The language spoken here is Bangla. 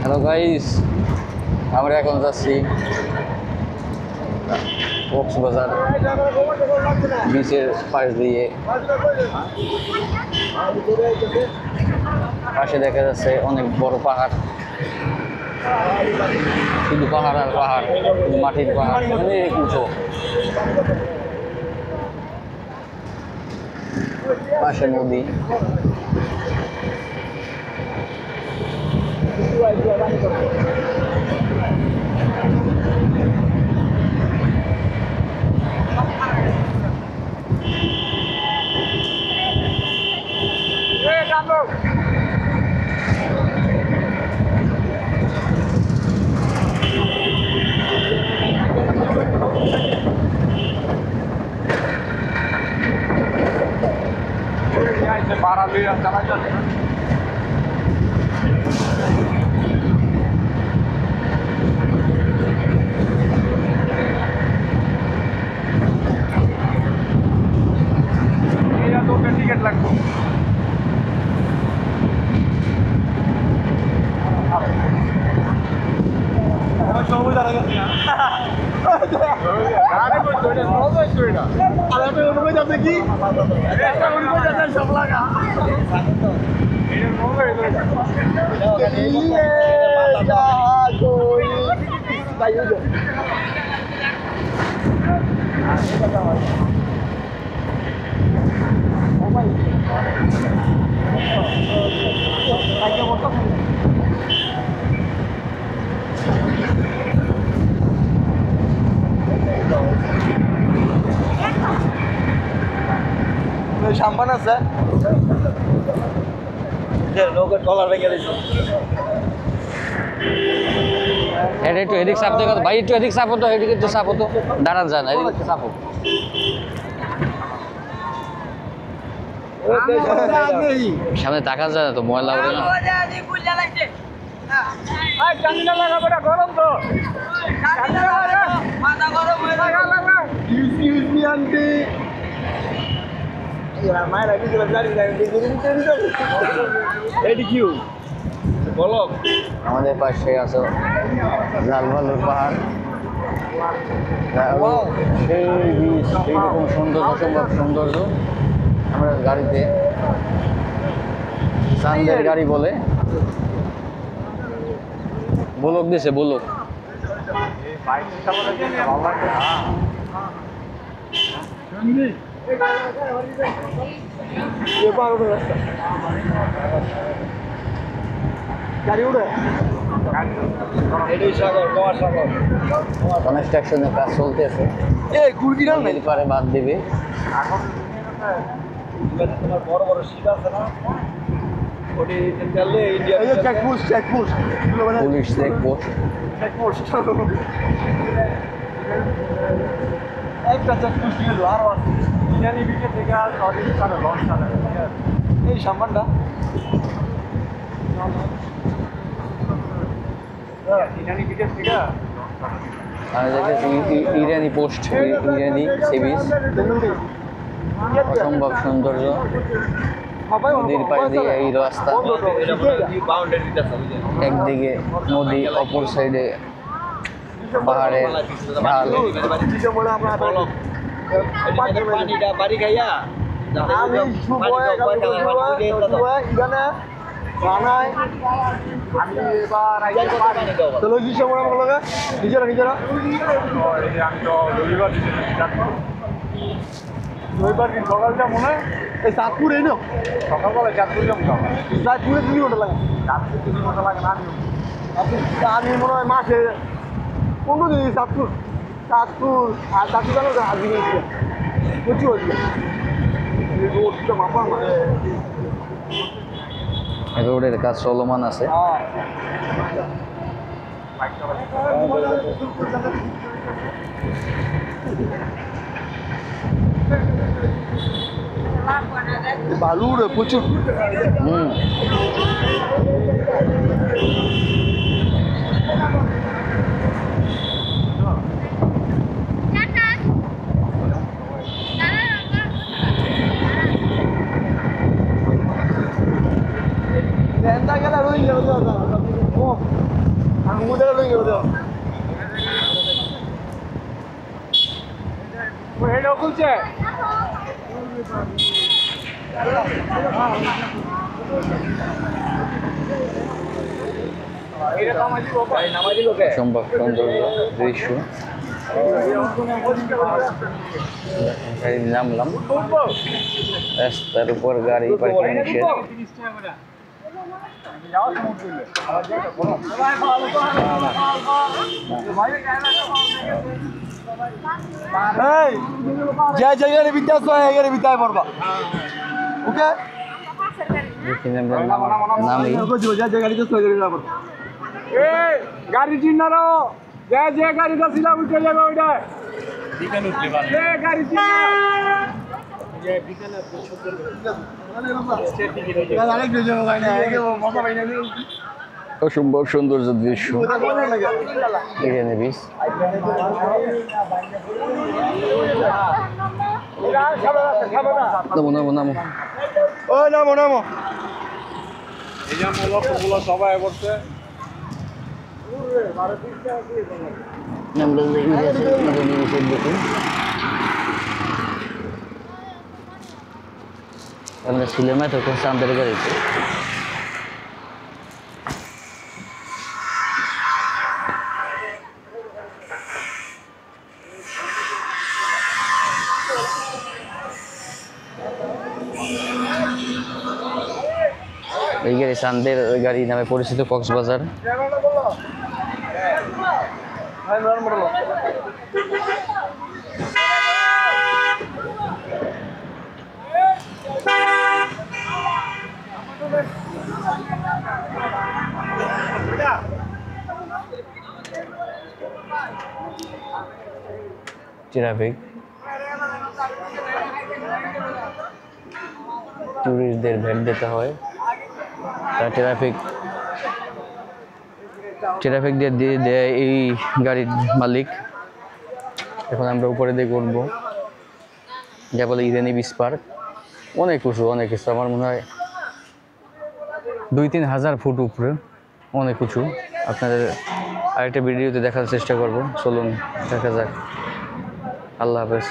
হ্যালো গাইস, আমরা এখন যাচ্ছি কক্সবাজার বিচের পাশ দিয়ে। পাশে দেখা যাচ্ছে অনেক বড় পাহাড়, শুধু পাহাড় আর পাহাড়, শুধু মাটির পাহাড়, অনেক উঁচু। পাশে নদী। টিকিট লাগবে। সাম্পান আছে নৌকার কলার ভেঙে দিয়েছে। এটা একটু এদিক চাপ দেখো ভাই, একটু এদিক চাপো তো, এদিকে একটু চাপো তো, দাঁড়ান যায় না, এদিকে চাপো। সামনে তাকা যায় না তো, ময়লা উঠে না। গরম তো আমাদের পাশে আছে লাল ভালুর পাহাড়, সেইরকম সৌন্দর্য, অসম্ভব সৌন্দর্য। আমরা গাড়িতে, চান্দের গাড়ি বলে, বলক দিছে, বলক। কনস্ট্রাকশনের কাজ চলতেছে, পারে বাদ দিবে। তোমার বড় বড় শিপ আছে না, পুলিশ চেকপোস্ট। একটা চেকপোস্ট গেল আরো আছে ইনানি বিচে থেকে আর লঞ্চ চালায় এই সামানটা ইনানি বিচের থেকে ইরানি পোস্ট, ইরানি সি বিচ, অসম্ভব সৌন্দর্য। নদীর পাশ দিয়ে এই রাস্তা, একদিকে নদী, অপর সাইডে পাহাড়ের ঢাল। বাড়ি খাইয়া নিজেরা নিজেরা রবিবার দিন সকালটা মনে হয় এই চাঁদপুর এই না সকালবেলা চাঁদপুর চাঁদপুরে 2 ঘন্টা লাগে, চাঁদপুর 2 ঘন্টা লাগে না। আমি মনে হয় মাসে 15 দিন চাঁদপুর আর চাঁদপুর জানো আজকে প্রচুর হচ্ছে রোডটা মাপা মানে রোডের কাজ চলমান আছে। বালু রে প্রচুর। Benda gala ruin gelo to. Oh. Ang mudala ruin gelo to. Oy hello kulche. অসম্ভব সুন্দর দৃশ্য। গাড়ি নামলাম, রাস্তার উপর গাড়ি পার্কিং নিষেধ। এই যে জায়গায় বিদ্যাস হয় এগারে বিদ্যায় পড়বা ওকে এখানে আমরা নামি যে জায়গায় তো সই করে পড়বা এই গাড়ি চিনারো যে গাড়িটা ছিল উঠে যাবে ওইটা বিকান উঠলে ভালো এই গাড়ি চিনা যে বিকানে সুন্দর স্টেট টিকিট হয়ে যায় আরেক যে ভাই না একে মজা পাই না অসম্ভব সৌন্দর্য দৃশ্য। এখানে বিচ নামো নামো নামো ও নামো নামো এই যে মূলত সবাই করছে আমরা দেখুন আমরা ছিলাম এতক্ষণ চান্দের গাড়িতে। এই গাড়ি চান্দের গাড়ি নামে পরিচিত কক্সবাজার। ট্রাফিক ট্যুরিস্টদের ভ্যাট দিতে হয়, ট্রাফিক দিয়ে দেয় এই গাড়ির মালিক। এখন আমরা উপরে দিয়ে উঠবো, যা বলে ইরানি বিচ পার্ক। অনেক উঁচু, অনেক কিছু, আমার মনে হয় 2-3 হাজার ফুট উপরে, অনেক উঁচু। আপনাদের আরেকটা ভিডিওতে দেখার চেষ্টা করব, চলুন দেখা যাক। আল্লাহ হাফেজ।